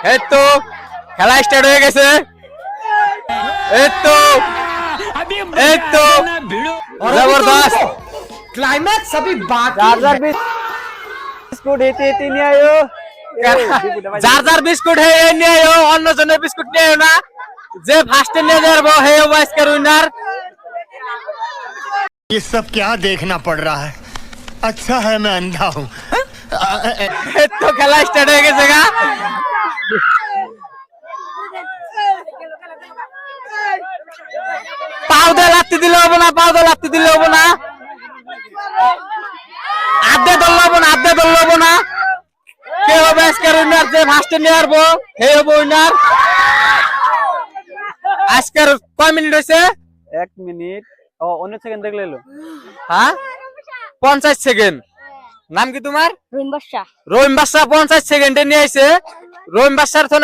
এই তো খেলা স্টার্ট হয়ে গেছে। এই তো জবরদস্ত क्लाइमैक्स अभी बाकी चार्जर बिस्कुट इति नहीं आयो যার যার বিস্কুট হে নিয়ে আয়ো, অন্য জনের বিস্কুট নিয়ে আয়ো না। যে ফার্স্টে নিয়ে যাবো হে আজকের উইনার। ये सब क्या देखना पड़ रहा है। अच्छा है मैं अंधा हूँ। এই তো খেলা স্টার্ট হয়ে গেছে গা। পাও দিয়ে লাত্তি দিলে হবো না, পাও দিয়ে লাত্তি দিলে হবো না, আধে ধরলে হবো না, আধে ধরলে হবো না। কে হবে আজকের উইনার? যে ফার্স্টে নিয়ে আসবো হে হবে উইনার। আজকের কয় মিনিট হয়েছে? 1 मिनट ও 19 সেকেন্ড দেখলে এলো। হ্যাঁ 50 সেকেন্ড। নাম কি তোমার? রহিম বাদশা। রহিম বাদশা 50 সেকেন্ডে নিয়ে আইছে। রহিম বাদশার